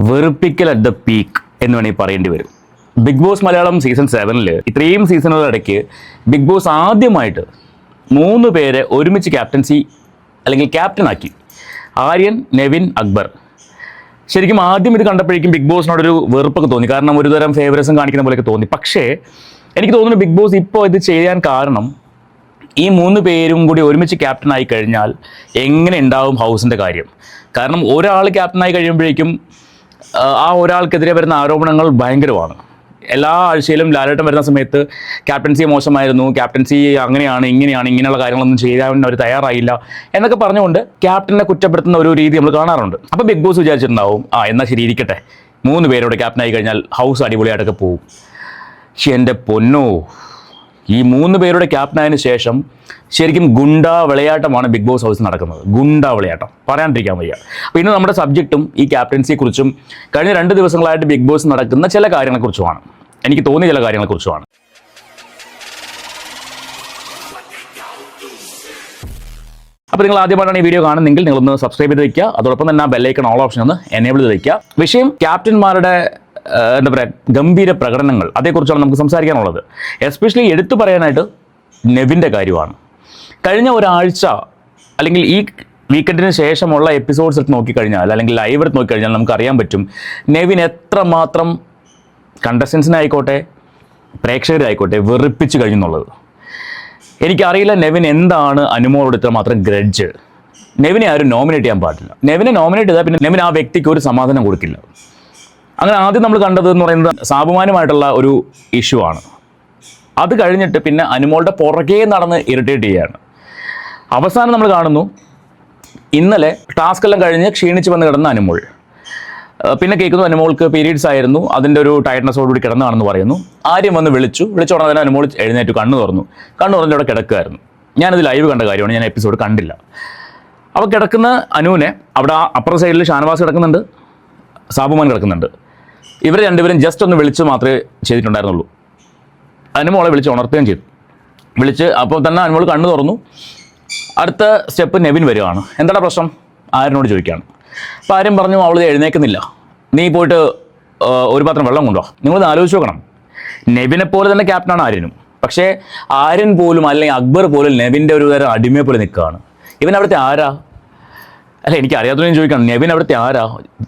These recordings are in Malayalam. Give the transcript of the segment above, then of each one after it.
വെറുപ്പിക്കൽ അറ്റ് ദ പീക്ക് എന്ന് വേണമെങ്കിൽ പറയേണ്ടി വരും. ബിഗ് ബോസ് മലയാളം സീസൺ 7 ഇത്രയും സീസണുകളിടയ്ക്ക് ബിഗ് ബോസ് ആദ്യമായിട്ട് 3 പേരെ ഒരുമിച്ച് ക്യാപ്റ്റൻസി അല്ലെങ്കിൽ ക്യാപ്റ്റനാക്കി. ആര്യൻ, നെവിൻ, അക്ബർ. ശരിക്കും ആദ്യം ഇത് കണ്ടപ്പോഴേക്കും ബിഗ് ബോസിനോടൊരു വെറുപ്പൊക്കെ തോന്നി. കാരണം ഒരുതരം ഫേവറിസം കാണിക്കുന്ന പോലെയൊക്കെ തോന്നി. പക്ഷേ എനിക്ക് തോന്നുന്നു ബിഗ് ബോസ് ഇപ്പോൾ ഇത് ചെയ്യാൻ കാരണം ഈ 3 പേരും കൂടി ഒരുമിച്ച് ക്യാപ്റ്റനായി കഴിഞ്ഞാൽ എങ്ങനെ ഉണ്ടാവും ഹൗസിൻ്റെ കാര്യം. കാരണം ഒരാൾ ക്യാപ്റ്റനായി കഴിയുമ്പോഴേക്കും ആ ഒരാൾക്കെതിരെ വരുന്ന ആരോപണങ്ങൾ ഭയങ്കരമാണ്. എല്ലാ ആഴ്ചയിലും ലാലേട്ടൻ വരുന്ന സമയത്ത് ക്യാപ്റ്റൻസി മോശമായിരുന്നു, ക്യാപ്റ്റൻസി അങ്ങനെയാണ് ഇങ്ങനെയുള്ള കാര്യങ്ങളൊന്നും ചെയ്യാൻ അവർ തയ്യാറായില്ല എന്നൊക്കെ പറഞ്ഞുകൊണ്ട് ക്യാപ്റ്റനെ കുറ്റപ്പെടുത്തുന്ന ഒരു രീതി നമ്മൾ കാണാറുണ്ട്. അപ്പോൾ ബിഗ് ബോസ് വിചാരിച്ചിട്ടുണ്ടാവും, എന്നാൽ ശരി ഇരിക്കട്ടെ, 3 പേരോട് ക്യാപ്റ്റനായി കഴിഞ്ഞാൽ ഹൗസ് അടിപൊളിയായിട്ടൊക്കെ പോകും. പക്ഷെ എൻ്റെ പൊന്നോ, ഈ 3 പേരുടെ ക്യാപ്റ്റനായതിനു ശേഷം ശരിക്കും ഗുണ്ടാ വിളയാട്ടമാണ് ബിഗ് ബോസ് ഹൗസിൽ നടക്കുന്നത്. ഗുണ്ടാ വിളയാട്ടം പറയാണ്ടിരിക്കാൻ വയ്യ. അപ്പോൾ ഇന്ന് നമ്മുടെ സബ്ജക്റ്റും ഈ ക്യാപ്റ്റൻസിയെക്കുറിച്ചും കഴിഞ്ഞ 2 ദിവസങ്ങളായിട്ട് ബിഗ് ബോസ് നടക്കുന്ന ചില കാര്യങ്ങളെക്കുറിച്ചുമാണ്, എനിക്ക് തോന്നിയ ചില കാര്യങ്ങളെക്കുറിച്ചുമാണ്. അപ്പോൾ നിങ്ങൾ ആദ്യമായിട്ടാണ് ഈ വീഡിയോ കാണുന്നെങ്കിൽ നിങ്ങളൊന്ന് സബ്സ്ക്രൈബ് ചെയ്ത് വയ്ക്കുക. അതോടൊപ്പം തന്നെ ആ ബെല്ലൈക്കൺ ഓൾ ഓപ്ഷൻ ഒന്ന് എനേബിൾ ചെയ്ത് വയ്ക്കുക. വിഷയം ക്യാപ്റ്റന്മാരുടെ എന്താ പറയുക, ഗംഭീര പ്രകടനങ്ങൾ, അതേക്കുറിച്ചാണ് നമുക്ക് സംസാരിക്കാനുള്ളത്. എസ്പെഷ്യലി എടുത്തു പറയാനായിട്ട് നെവിൻ്റെ കാര്യമാണ്. കഴിഞ്ഞ ഒരാഴ്ച അല്ലെങ്കിൽ ഈ വീക്കെൻഡിന് ശേഷമുള്ള എപ്പിസോഡ്സ് എടുത്ത് നോക്കിക്കഴിഞ്ഞാൽ, അല്ലെങ്കിൽ ലൈവ് എടുത്ത് നോക്കിക്കഴിഞ്ഞാൽ നമുക്കറിയാൻ പറ്റും നെവിൻ എത്രമാത്രം കണ്ടസ്റ്റൻസിനായിക്കോട്ടെ പ്രേക്ഷകരായിക്കോട്ടെ വെറുപ്പിച്ച് കഴിഞ്ഞെന്നുള്ളത്. എനിക്കറിയില്ല നെവിൻ എന്താണ് അനുമോളോട് ഇത്രമാത്രം ഗ്രഡ്ജ്. നെവിനെ ആരും നോമിനേറ്റ് ചെയ്യാൻ പാടില്ല. നെവിനെ നോമിനേറ്റ് ചെയ്താൽ പിന്നെ നെവിൻ ആ വ്യക്തിക്ക് ഒരു സമാധാനം കൊടുക്കില്ല. അങ്ങനെ ആദ്യം നമ്മൾ കണ്ടത് എന്ന് പറയുന്നത് സാബുമാനുമായിട്ടുള്ള ഒരു ഇഷ്യൂ ആണ്. അത് കഴിഞ്ഞിട്ട് പിന്നെ അനുമോളുടെ പുറകെ നടന്ന് ഇറിറ്റേറ്റ് ചെയ്യുകയാണ്. അവസാനം നമ്മൾ കാണുന്നു ഇന്നലെ ടാസ്ക് എല്ലാം കഴിഞ്ഞ് ക്ഷീണിച്ച് വന്ന് കിടന്ന അനുമോൾ. പിന്നെ കേൾക്കുന്നു അനുമോൾക്ക് പീരീഡ്സ് ആയിരുന്നു, അതിൻ്റെ ഒരു ടയർഡ്നെസ്സോടുകൂടി കിടന്നതാണെന്ന് പറയുന്നു. ആര്യം വന്ന് വിളിച്ചു ഉടനെ തന്നെ അനുമോൾ എഴുന്നേറ്റു, കണ്ണ് തുറന്നു അവിടെ കിടക്കുമായിരുന്നു. ഞാനത് ലൈവ് കണ്ട കാര്യമാണ്, ഞാൻ എപ്പിസോഡ് കണ്ടില്ല. അപ്പോൾ കിടക്കുന്ന അനുവിനെ അവിടെ അപ്പുറ സൈഡിൽ ഷാനവാസ് കിടക്കുന്നുണ്ട്, സാബുമാൻ കിടക്കുന്നുണ്ട്. ഇവർ രണ്ടുപേരും ജസ്റ്റ് ഒന്ന് വിളിച്ച് മാത്രമേ ചെയ്തിട്ടുണ്ടായിരുന്നുള്ളൂ. അനുമോളെ വിളിച്ച് ഉണർത്തുകയും ചെയ്തു. വിളിച്ച് അപ്പോൾ തന്നെ അനുമോൾ കണ്ണ് തുറന്നു. അടുത്ത സ്റ്റെപ്പ് നെവിൻ വരികയാണ്. എന്താണ് പ്രശ്നം? ആര്യനോട് ചോദിക്കുകയാണ്. അപ്പോൾ ആര്യം പറഞ്ഞു, അവൾ എഴുന്നേക്കുന്നില്ല, നീ പോയിട്ട് ഒരു പാത്രം വെള്ളം കൊണ്ടുവാ. നിങ്ങളത് ആലോചിച്ച് നോക്കണം, നെവിനെ പോലെ തന്നെ ക്യാപ്റ്റനാണ് ആര്യനും. പക്ഷേ ആര്യൻ പോലും അല്ലെങ്കിൽ അക്ബർ പോലും നെവിൻ്റെ ഒരു തരം അടിമയെ പോലെ നിൽക്കുകയാണ്. ഇവൻ അവിടുത്തെ ആരാ? അല്ല, എനിക്ക് അറിയാത്തതും ചോദിക്കണം, നെവിൻ അവിടുത്തെ ആരാ?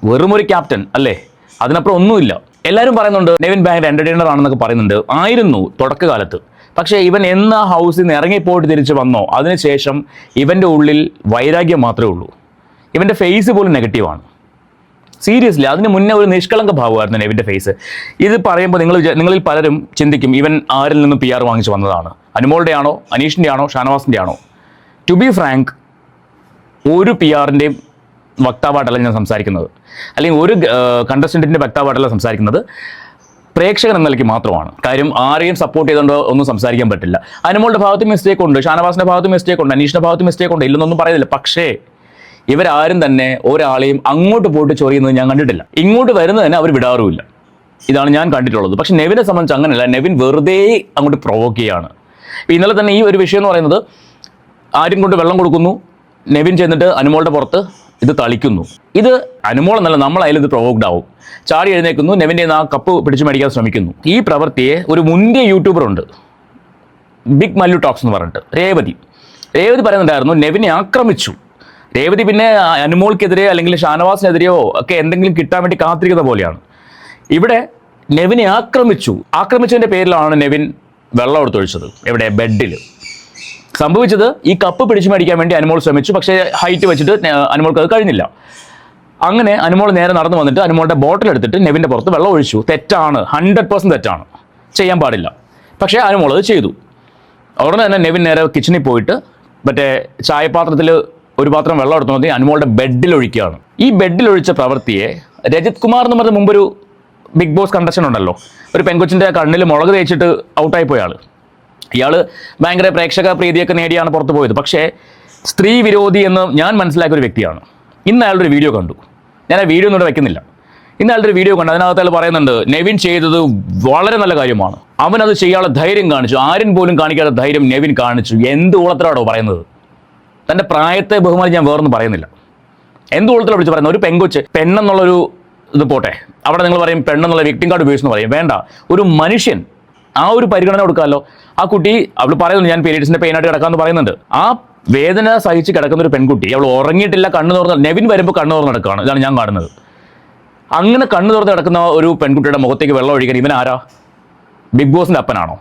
വെറും ഒരു ക്യാപ്റ്റൻ അല്ലേ, അതിനപ്പുറം ഒന്നുമില്ല. എല്ലാവരും പറയുന്നുണ്ട് നെവിൻ ഭയങ്കര എൻ്റർടൈനർ ആണെന്നൊക്കെ പറയുന്നുണ്ട്. ആയിരുന്നു തുടക്കകാലത്ത്. പക്ഷേ ഇവൻ എന്ന് ആ ഹൗസിൽ നിന്ന് ഇറങ്ങിപ്പോയിട്ട് തിരിച്ച് വന്നോ അതിനുശേഷം ഇവൻ്റെ ഉള്ളിൽ വൈരാഗ്യം മാത്രമേ ഉള്ളൂ. ഇവൻ്റെ ഫേസ് പോലും നെഗറ്റീവാണ്. സീരിയസ്ലി, അതിന് മുന്നേ ഒരു നിഷ്കളങ്ക ഭാവമായിരുന്നു നെവിൻ്റെ ഫേസ്. ഇത് പറയുമ്പോൾ നിങ്ങളിൽ പലരും ചിന്തിക്കും ഇവൻ ആരിൽ നിന്നും PR വാങ്ങിച്ച് വന്നതാണ്. അനുമോളുടെ ആണോ, അനീഷിൻ്റെ ആണോ, ഷാനവാസിൻ്റെ ആണോ? ടു ബി ഫ്രാങ്ക്, ഒരു PRൻ്റെയും വക്താവായിട്ടല്ല ഞാൻ സംസാരിക്കുന്നത്, അല്ലെങ്കിൽ ഒരു കണ്ടസ്റ്റൻറ്റിൻ്റെ വക്താവായിട്ടല്ല സംസാരിക്കുന്നത്. പ്രേക്ഷകൻ എന്ന നിലയ്ക്ക് മാത്രമാണ്. കാര്യം ആരെയും സപ്പോർട്ട് ചെയ്തുകൊണ്ട് ഒന്നും സംസാരിക്കാൻ പറ്റില്ല. അനുമോളുടെ ഭാഗത്ത് മിസ്റ്റേക്ക് ഉണ്ട്, ഷാനവാസിൻ്റെ ഭാഗത്ത് മിസ്റ്റേക്ക് ഉണ്ട്, അനീഷിൻ്റെ ഭാഗത്ത് മിസ്റ്റേക്ക് ഉണ്ട്, ഇല്ലെന്നൊന്നും പറയുന്നില്ല. പക്ഷേ ഇവരാരും തന്നെ ഒരാളെയും അങ്ങോട്ട് പോയിട്ട് ചൊറിയുന്നത് ഞാൻ കണ്ടിട്ടില്ല. ഇങ്ങോട്ട് വരുന്നത് തന്നെ അവർ വിടാറുമില്ല. ഇതാണ് ഞാൻ കണ്ടിട്ടുള്ളത്. പക്ഷേ നെവിനെ സംബന്ധിച്ച് അങ്ങനെയല്ല. നെവിൻ വെറുതെ അങ്ങോട്ട് പ്രൊവോക്ക് ചെയ്യുകയാണ്. ഇന്നലെ തന്നെ ഈ ഒരു വിഷയം എന്ന് പറയുന്നത്, ആര്യം കൊണ്ട് വെള്ളം കൊടുക്കുന്നു, നെവിൻ ചെന്നിട്ട് അനുമോളുടെ പുറത്ത് ഇത് തളിക്കുന്നു. ഇത് അനുമോൾ എന്നല്ല, നമ്മളായാലും ഇത് പ്രൊവോക്ഡ് ആവും. ചാടി എഴുന്നേക്കുന്നു, നെവിൻ്റെ ആ കപ്പ് പിടിച്ചു മേടിക്കാൻ ശ്രമിക്കുന്നു. ഈ പ്രവൃത്തിയെ ഒരു മുന്തിയ യൂട്യൂബർ ഉണ്ട്, ബിഗ് മല്ലു ടോക്സ് എന്ന് പറഞ്ഞിട്ട്, രേവതി പറയുന്നുണ്ടായിരുന്നു നെവിനെ ആക്രമിച്ചു. രേവതി പിന്നെ അനുമോൾക്കെതിരെ അല്ലെങ്കിൽ ഷാനവാസിനെതിരെയോ ഒക്കെ എന്തെങ്കിലും കിട്ടാൻ വേണ്ടി കാത്തിരിക്കുന്ന പോലെയാണ്. ഇവിടെ നെവിനെ ആക്രമിച്ചതിൻ്റെ പേരിലാണ് നെവിൻ വെള്ളം എടുത്തൊഴിച്ചത്. എവിടെ? ബെഡിൽ. സംഭവിച്ചത് ഈ കപ്പ് പിടിച്ചു മേടിക്കാൻ വേണ്ടി അനുമോൾ ശ്രമിച്ചു. പക്ഷേ ഹൈറ്റ് വെച്ചിട്ട് അനുമോൾക്ക് അത് കഴിഞ്ഞില്ല. അങ്ങനെ അനുമോൾ നേരെ നടന്നു വന്നിട്ട് അനുമോളുടെ ബോട്ടിൽ എടുത്തിട്ട് നെവിൻ്റെ പുറത്ത് വെള്ളം ഒഴിച്ചു. തെറ്റാണ്, 100% തെറ്റാണ്, ചെയ്യാൻ പാടില്ല. പക്ഷേ അനുമോൾ അത് ചെയ്തു. ഉടനെ തന്നെ നെവിൻ നേരെ കിച്ചണിൽ പോയിട്ട് മറ്റേ ചായപാത്രത്തിൽ ഒരു പാത്രം വെള്ളം എടുത്തു നോക്കി അനുമോളുടെ ബെഡിൽ ഒഴിക്കുകയാണ്. ഈ ബെഡിൽ ഒഴിച്ച പ്രവൃത്തിയെ രജിത് കുമാർ എന്ന് പറഞ്ഞ മുമ്പൊരു ബിഗ് ബോസ് കണ്ടസ്റ്റൻ്റ് ഉണ്ടല്ലോ, ഒരു പെൺകൊച്ചിൻ്റെ കണ്ണിൽ മുളക് തേച്ചിട്ട് ഔട്ടായി പോയ ആൾ. ഇയാൾ ഭയങ്കര പ്രേക്ഷക പ്രീതിയൊക്കെ നേടിയാണ് പുറത്തു പോയത്. പക്ഷേ സ്ത്രീ വിരോധി എന്ന് ഞാൻ മനസ്സിലാക്കിയ ഒരു വ്യക്തിയാണ്. ഇന്ന് അയാളുടെ ഒരു വീഡിയോ കണ്ടു. ഞാൻ ആ വീഡിയോ ഒന്നും ഇവിടെ വെക്കുന്നില്ല. ഇന്ന് അയാളുടെ ഒരു വീഡിയോ കണ്ടു. അതിനകത്ത് അയാൾ പറയുന്നുണ്ട് നെവിൻ ചെയ്തത് വളരെ നല്ല കാര്യമാണ്, അവനത് ചെയ്യാനുള്ള ധൈര്യം കാണിച്ചു, ആരും പോലും കാണിക്കാത്ത ധൈര്യം നെവിൻ കാണിച്ചു. എന്ത് ഊളത്തരാണോ പറയുന്നത്? തൻ്റെ പ്രായത്തെ ബഹുമാനിച്ച് ഞാൻ വേറൊന്നും പറയുന്നില്ല. എന്ത് ഊളത്തിലാണ് വിളിച്ച് പറയുന്നത്? ഒരു പെങ്കൊച്ച്, പെണ്ണെന്നുള്ളൊരു ഇത് പോട്ടെ, അവിടെ നിങ്ങൾ പറയും പെണ്ണെന്നുള്ള വിക്ടിം കാർഡ് ഉപയോഗിച്ചെന്ന് പറയും. വേണ്ട, ഒരു മനുഷ്യൻ ആ ഒരു പരിഗണന കൊടുക്കാമല്ലോ. ആ കുട്ടി അവൾ പറയുന്നുണ്ട് ഞാൻ പീരീഡ്സിന്റെ പെയിനായിട്ട് കിടക്കാമെന്ന് പറയുന്നുണ്ട്. ആ വേദന സഹിച്ച് കിടക്കുന്ന ഒരു പെൺകുട്ടി, അവൾ ഉറങ്ങിയിട്ടില്ല, കണ്ണ് തുറന്ന്, നെവിൻ വരുമ്പോൾ കണ്ണ് തുറന്ന് കിടക്കുകയാണ്. ഇതാണ് ഞാൻ കാണുന്നത്. അങ്ങനെ കണ്ണ് തുറന്ന് കിടക്കുന്ന ഒരു പെൺകുട്ടിയുടെ മുഖത്തേക്ക് വെള്ളം ഒഴിക്കാൻ ഇവൻ ആരാ? ബിഗ് ബോസിന്റെ അപ്പനാണോ?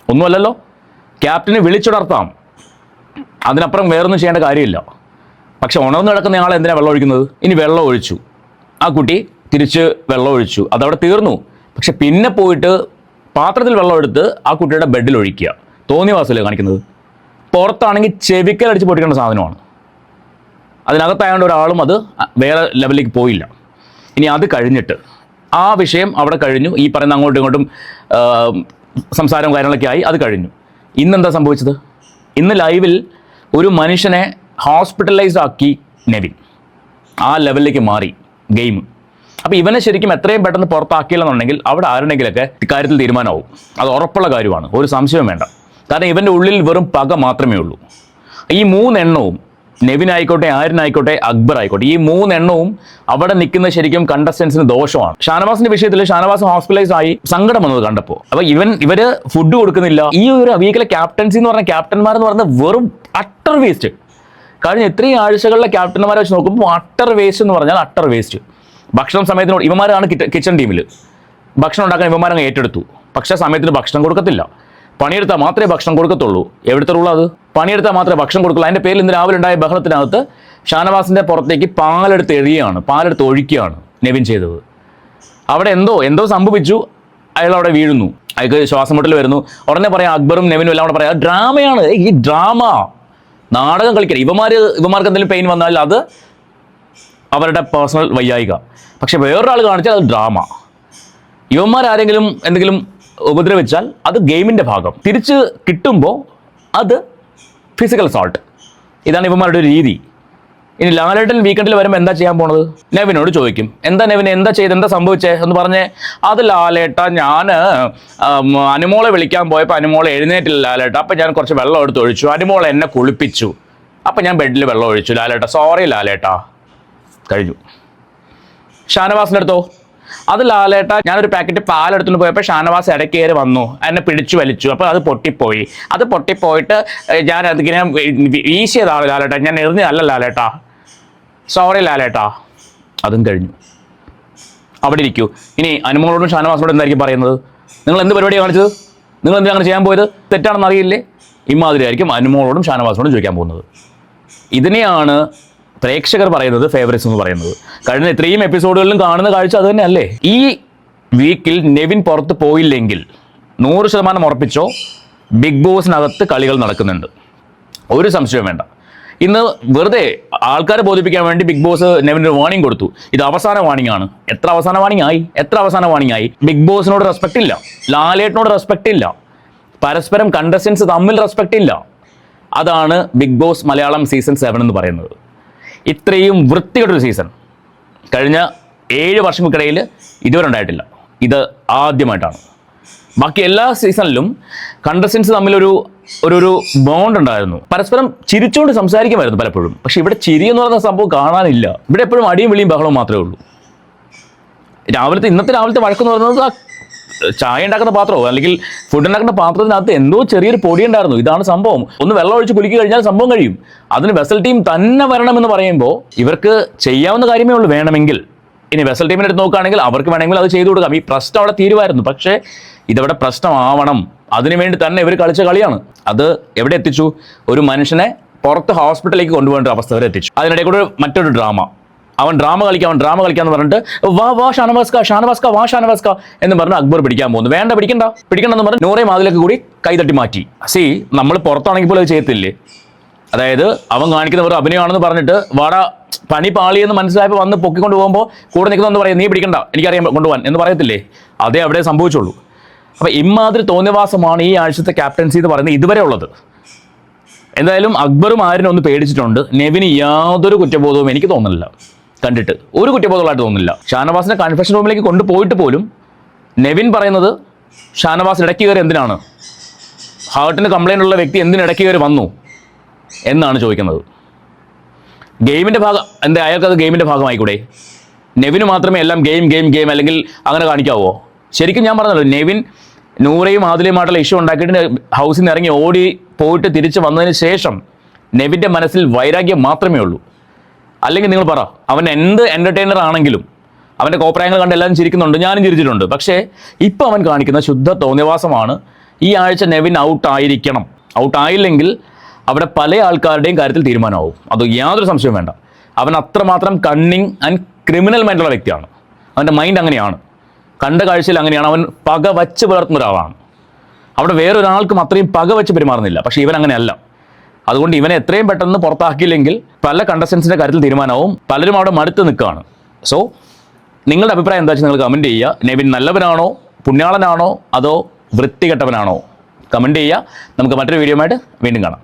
ഒന്നുമല്ലല്ലോ. ക്യാപ്റ്റനെ വിളിച്ചുണർത്താം, അതിനപ്പുറം വേറൊന്നും ചെയ്യേണ്ട കാര്യമില്ല. പക്ഷെ ഉണർന്ന് കിടക്കുന്ന ആളെ എന്തിനാണ് വെള്ളം ഒഴിക്കുന്നത്? ഇനി വെള്ളം ഒഴിച്ചു, ആ കുട്ടി തിരിച്ച് വെള്ളം ഒഴിച്ചു, അതവിടെ തീർന്നു. പക്ഷെ പിന്നെ പോയിട്ട് പാത്രത്തിൽ വെള്ളം എടുത്ത് ആ കുട്ടിയുടെ ബെഡിൽ ഒഴിക്കുക, തോന്നിവാസമല്ലേ കാണിക്കുന്നത്? പുറത്താണെങ്കിൽ ചെവിക്കലടിച്ച് പൊട്ടിക്കേണ്ട സാധനമാണ്. അതിനകത്തായതുകൊണ്ട് ഒരാളും അത് വേറെ ലെവലിലേക്ക് പോയില്ല. ഇനി അത് കഴിഞ്ഞിട്ട് ആ വിഷയം അവിടെ കഴിഞ്ഞു. ഈ പറയുന്ന അങ്ങോട്ടും ഇങ്ങോട്ടും സംസാരവും കാര്യങ്ങളൊക്കെ ആയി, അത് കഴിഞ്ഞു. ഇന്നെന്താ സംഭവിച്ചത്? ഇന്ന് ലൈവിൽ ഒരു മനുഷ്യനെ ഹോസ്പിറ്റലൈസ്ഡ് ആക്കി നെവിൻ. ആ ലെവലിലേക്ക് മാറി ഗെയിം. അപ്പോൾ ഇവനെ ശരിക്കും എത്രയും പെട്ടെന്ന് പുറത്താക്കിയില്ലെന്നുണ്ടെങ്കിൽ അവിടെ ആരുടെങ്കിലൊക്കെ ഇക്കാര്യത്തിൽ തീരുമാനമാവും. അത് ഉറപ്പുള്ള കാര്യമാണ്, ഒരു സംശയവും വേണ്ട. കാരണം ഇവൻ്റെ ഉള്ളിൽ വെറും പക മാത്രമേ ഉള്ളൂ. ഈ മൂന്നെണ്ണവും, നെവിൻ ആയിക്കോട്ടെ, ആര്യനായിക്കോട്ടെ, അക്ബർ ആയിക്കോട്ടെ, ഈ മൂന്നെണ്ണവും അവിടെ നിൽക്കുന്ന ശരിക്കും കണ്ടസ്റ്റൻസിന് ദോഷമാണ്. ഷാനവാസിന്റെ വിഷയത്തിൽ ഷാനവാസ് ഹോസ്പിറ്റലൈസ് ആയി സങ്കടം വന്നത് കണ്ടപ്പോൾ. അപ്പോൾ ഇവര് ഫുഡ് കൊടുക്കുന്നില്ല. ഈ ഒരു വീക്കിലെ ക്യാപ്റ്റൻസി എന്ന് പറഞ്ഞ ക്യാപ്റ്റന്മാരെന്ന് പറയുന്നത് വെറും അട്ടർ വേസ്റ്റ്. കഴിഞ്ഞ ഇത്രയും ആഴ്ചകളിലെ ക്യാപ്റ്റന്മാരെ വെച്ച് നോക്കുമ്പോൾ അട്ടർ വേസ്റ്റ് എന്ന് പറഞ്ഞാൽ അട്ടർ വേസ്റ്റ്. ഭക്ഷണം സമയത്തിനോട് ഇവന്മാരാണ് കിച്ചൺ ടീമിൽ ഭക്ഷണം ഉണ്ടാക്കാൻ ഇവന്മാരങ്ങ് ഏറ്റെടുത്തു. പക്ഷേ സമയത്തിന് ഭക്ഷണം കൊടുക്കത്തില്ല. പണിയെടുത്താൽ മാത്രമേ ഭക്ഷണം കൊടുക്കത്തുള്ളൂ. എവിടുത്തെ റൂൾ അത്? പണിയെടുത്താൽ മാത്രമേ ഭക്ഷണം കൊടുക്കുള്ളൂ. അതിൻ്റെ പേരിൽ ഇന്ന് രാവിലെ ഉണ്ടായ ബഹളത്തിനകത്ത് ഷാനവാസിൻ്റെ പുറത്തേക്ക് പാലെടുത്ത് എറിയുകയാണ്, പാലെടുത്ത് ഒഴിക്കുകയാണ് നെവിൻ ചെയ്തത്. അവിടെ എന്തോ സംഭവിച്ചു. അയാൾ അവിടെ വീഴുന്നു, അയാൾക്ക് ശ്വാസം മുട്ടൽ വരുന്നു. ഉടനെ പറയാം അക്ബറും നെവിനും എല്ലാം കൂടെ പറയാം ഡ്രാമയാണ്, ഈ ഡ്രാമ നാടകം കളിക്കണം. ഇവന്മാർക്ക് എന്തെങ്കിലും പെയിൻ വന്നാൽ അത് അവരുടെ പേഴ്സണൽ വയ്യായിക. പക്ഷെ വേറൊരാൾ കാണിച്ചാൽ അത് ഡ്രാമ. ഇവന്മാരാരെങ്കിലും എന്തെങ്കിലും ഉപദ്രവിച്ചാൽ അത് ഗെയിമിൻ്റെ ഭാഗം, തിരിച്ച് കിട്ടുമ്പോൾ അത് ഫിസിക്കൽ അസോൾട്ട്. ഇതാണ് ഇവന്മാരുടെ ഒരു രീതി. ഇനി ലാലേട്ടൻ വീക്കെൻഡിൽ വരുമ്പോൾ എന്താ ചെയ്യാൻ പോണത്? നെവിനോട് ചോദിക്കും, നെവിൻ എന്താ സംഭവിച്ചേ എന്ന് പറഞ്ഞേ. അത് ലാലേട്ട, ഞാൻ അനുമോളെ വിളിക്കാൻ പോയപ്പോൾ അനുമോളെ എഴുന്നേറ്റില്ല ലാലേട്ട, അപ്പം ഞാൻ കുറച്ച് വെള്ളം എടുത്ത് ഒഴിച്ചു, അനുമോളെ എന്നെ കുളിപ്പിച്ചു, അപ്പം ഞാൻ ബെഡിൽ വെള്ളം ഒഴിച്ചു ലാലേട്ട, സോറി ലാലേട്ട. കഴിഞ്ഞു. ഷാനവാസിൻ്റെ അടുത്തോ? അത് ലാലേട്ട, ഞാനൊരു പാക്കറ്റ് പാലെടുത്തുകൊണ്ട് പോയപ്പോൾ ഷാനവാസ് ഇടയ്ക്ക് കയറി വന്നു, എന്നെ പിടിച്ചു വലിച്ചു, അപ്പോൾ അത് പൊട്ടിപ്പോയി. അത് പൊട്ടിപ്പോയിട്ട് ഞാൻ അതിങ്ങനെ വീശിയതാണ് ലാലേട്ട, ഞാൻ എറിഞ്ഞതല്ല ലാലേട്ട, സോറി ലാലേട്ട. അതും കഴിഞ്ഞു. അവിടെ ഇരിക്കൂ. ഇനി അനുമോളോടും ഷാനവാസിനോടും എന്തായിരിക്കും പറയുന്നത്? നിങ്ങൾ എന്ത് പരിപാടിയാണ് കാണിച്ചത്? നിങ്ങൾ എന്തിനാണ് അങ്ങനെ ചെയ്യാൻ പോയത്? തെറ്റാണെന്ന് അറിയില്ലേ? ഇമാതിരി ആയിരിക്കും അനുമോളോടും ഷാനവാസിനോടും ചോദിക്കാൻ പോകുന്നത്. ഇതിനെയാണ് പ്രേക്ഷകർ പറയുന്നത് ഫേവറിറ്റ്സ് എന്ന് പറയുന്നത്. കഴിഞ്ഞ ഇത്രയും എപ്പിസോഡുകളിലും കാണുന്ന കാഴ്ച അത് തന്നെയല്ലേ? ഈ വീക്കിൽ നെവിൻ പുറത്ത് പോയില്ലെങ്കിൽ 100% ഉറപ്പിച്ചോ ബിഗ് ബോസിനകത്ത് കളികൾ നടക്കുന്നുണ്ട്, ഒരു സംശയവും വേണ്ട. ഇന്ന് വെറുതെ ആൾക്കാരെ ബോധിപ്പിക്കാൻ വേണ്ടി ബിഗ് ബോസ് നെവിന് വാണിംഗ് കൊടുത്തു. ഇത് അവസാന വാണിംഗ് ആണ്. എത്ര അവസാന വാണിംഗ് ആയി? ബിഗ് ബോസിനോട് റെസ്പെക്റ്റ് ഇല്ല, ലാലേട്ടനോട് റെസ്പെക്റ്റ് ഇല്ല, പരസ്പരം കണ്ടസ്റ്റൻസ് തമ്മിൽ റെസ്പെക്റ്റ് ഇല്ല. അതാണ് ബിഗ് ബോസ് മലയാളം സീസൺ 7 എന്ന് പറയുന്നത്. ഇത്രയും വൃത്തികെട്ടൊരു സീസൺ കഴിഞ്ഞ 7 വർഷങ്ങൾക്കിടയിൽ ഇതുവരെ ഉണ്ടായിട്ടില്ല. ഇത് ആദ്യമായിട്ടാണ്. ബാക്കി എല്ലാ സീസണിലും കണ്ടസ്റ്റൻസ് തമ്മിലൊരു ബോണ്ട് ഉണ്ടായിരുന്നു, പരസ്പരം ചിരിച്ചുകൊണ്ട് സംസാരിക്കുമായിരുന്നു പലപ്പോഴും. പക്ഷെ ഇവിടെ ചിരി എന്ന് പറയുന്ന സംഭവം കാണാനില്ല. ഇവിടെ എപ്പോഴും അടിയും വിളിയും ബഹളവും മാത്രമേ ഉള്ളൂ. ഇന്നത്തെ രാവിലത്തെ വഴക്കെന്ന് പറയുന്നത് ചായ ഉണ്ടാക്കുന്ന പാത്രമോ അല്ലെങ്കിൽ ഫുഡ് ഉണ്ടാക്കുന്ന പാത്രത്തിനകത്ത് എന്തോ ചെറിയൊരു പൊടി ഉണ്ടായിരുന്നു. ഇതാണ് സംഭവം. ഒന്ന് വെള്ളം ഒഴിച്ച് കുലുക്കി കഴിഞ്ഞാൽ സംഭവം കഴിയും. അതിന് വെസൽ ടീം തന്നെ വരണമെന്ന് പറയുമ്പോൾ ഇവർക്ക് ചെയ്യാവുന്ന കാര്യമേ ഉള്ളൂ വേണമെങ്കിൽ. ഇനി വെസൽ ടീമിനെ എടുത്ത് നോക്കുകയാണെങ്കിൽ അവർക്ക് വേണമെങ്കിൽ അത് ചെയ്തു കൊടുക്കാം. ഈ പ്രശ്നം അവിടെ തീരുമായിരുന്നു. പക്ഷേ ഇതവിടെ പ്രശ്നമാവണം, അതിനുവേണ്ടി തന്നെ ഇവർ കളിച്ച കളിയാണ്. അത് എവിടെ എത്തിച്ചു? ഒരു മനുഷ്യനെ പുറത്ത് ഹോസ്പിറ്റലിലേക്ക് കൊണ്ടുപോകേണ്ട അവസ്ഥ വരെ എത്തിച്ചു. അതിനിടയിൽ കൂടെ മറ്റൊരു ഡ്രാമ. അവൻ ഡ്രാമ കളിക്കാന്ന് പറഞ്ഞിട്ട് വാ ഷാനവാസ്ക എന്ന് പറഞ്ഞ് അക്ബർ പിടിക്കാൻ പോകുന്നു. വേണ്ട, പിടിക്കണ്ടെന്ന് പറഞ്ഞ് നൂറേയും അതിലേക്ക് കൂടി കൈതട്ടി മാറ്റി. നമ്മൾ പുറത്താണെങ്കിൽ പോലും അത് ചെയ്യത്തില്ലേ? അതായത് അവൻ കാണിക്കുന്ന ഒരു അഭിനയമാണെന്ന് പറഞ്ഞിട്ട് പണി പാളിയെന്ന് മനസ്സിലായപ്പോൾ വന്ന് പൊക്കിക്കൊണ്ട് പോകുമ്പോൾ കൂടെ നിൽക്കുന്നതെന്ന് പറയും, നീ പിടിക്കണ്ട, എനിക്കറിയാം കൊണ്ടുപോകാൻ എന്ന് പറയത്തില്ലേ? അതേ അവിടെ സംഭവിച്ചുള്ളൂ. അപ്പോൾ ഇമാതിരി തോന്നിവാസമാണ് ഈ ആഴ്ചത്തെ ക്യാപ്റ്റൻസി എന്ന് പറയുന്നത് ഇതുവരെ ഉള്ളത്. എന്തായാലും അക്ബറും ആര്യനും ഒന്ന് പേടിച്ചിട്ടുണ്ട്. നെവിന് യാതൊരു കുറ്റബോധവും എനിക്ക് തോന്നുന്നില്ല, കണ്ടിട്ട് ഒരു കുറ്റബോധമായിട്ട് തോന്നുന്നില്ല. ഷാനവാസിനെ കൺഫെഷൻ റൂമിലേക്ക് കൊണ്ടുപോയിട്ട് പോലും നെവിൻ പറയുന്നത് ഷാനവാസ് ഇടയ്ക്ക് കയറി എന്തിനാണ്, ഹാർട്ടിന് കംപ്ലൈൻ്റ് ഉള്ള വ്യക്തി എന്തിനിടയ്ക്ക് കയറി വന്നു എന്നാണ് ചോദിക്കുന്നത്. ഗെയിമിൻ്റെ ഭാഗം അയാൾക്കത് ഗെയിമിൻ്റെ ഭാഗമായിക്കൂടെ? നെവിന് മാത്രമേ എല്ലാം ഗെയിം അല്ലെങ്കിൽ അങ്ങനെ കാണിക്കാവോ? ശരിക്കും ഞാൻ പറഞ്ഞല്ലോ, നെവിൻ നൂറയും ആദിലയുമായിട്ടുള്ള ഇഷ്യൂ ഉണ്ടാക്കിയിട്ട് ഹൗസിൽ നിന്ന് ഇറങ്ങി ഓടി പോയിട്ട് തിരിച്ച് വന്നതിന് ശേഷം നെവിൻ്റെ മനസ്സിൽ വൈരാഗ്യം മാത്രമേ ഉള്ളൂ. അല്ലെങ്കിൽ നിങ്ങൾ പറ, അവൻ എന്ത് എൻ്റർടൈനർ ആണെങ്കിലും അവൻ്റെ കോപ്രായങ്ങൾ കണ്ട് എല്ലാവരും ചിരിക്കുന്നുണ്ട്, ഞാനും ചിരിച്ചിട്ടുണ്ട്. പക്ഷേ ഇപ്പോൾ അവൻ കാണിക്കുന്ന ശുദ്ധ തോന്നിയവാസമാണ്. ഈ ആഴ്ച നെവിൻ ഔട്ടായിരിക്കണം. ഔട്ടായില്ലെങ്കിൽ അവിടെ പല ആൾക്കാരുടെയും കാര്യത്തിൽ തീരുമാനമാവും. അത് യാതൊരു സംശയവും വേണ്ട. അവൻ അത്രമാത്രം കണ്ണിങ് ആൻഡ് ക്രിമിനൽ മൈൻഡുള്ള വ്യക്തിയാണ്. അവൻ്റെ മൈൻഡ് അങ്ങനെയാണ്, കണ്ട കാഴ്ചയിൽ അങ്ങനെയാണ്. അവൻ പക വച്ച് പുലർത്തുന്ന ഒരാളാണ്. അവിടെ വേറൊരാൾക്കും അത്രയും പക വെച്ച് പെരുമാറുന്നില്ല. പക്ഷേ ഇവൻ അങ്ങനെയല്ല. അതുകൊണ്ട് ഇവനെ എത്രയും പെട്ടെന്ന് പുറത്താക്കിയില്ലെങ്കിൽ പല കണ്ടസ്റ്റൻസിൻ്റെ കാര്യത്തിൽ തീരുമാനവും. പലരും അവിടെ മടുത്ത് നിൽക്കുകയാണ്. സോ നിങ്ങളുടെ അഭിപ്രായം എന്താ വെച്ചാൽ നിങ്ങൾ കമൻറ്റ് ചെയ്യുക. നെവിൻ നല്ലവനാണോ, പുണ്യാളനാണോ, അതോ വൃത്തികെട്ടവനാണോ? കമൻറ്റ് ചെയ്യുക. നമുക്ക് മറ്റൊരു വീഡിയോ ആയിട്ട് വീണ്ടും കാണാം.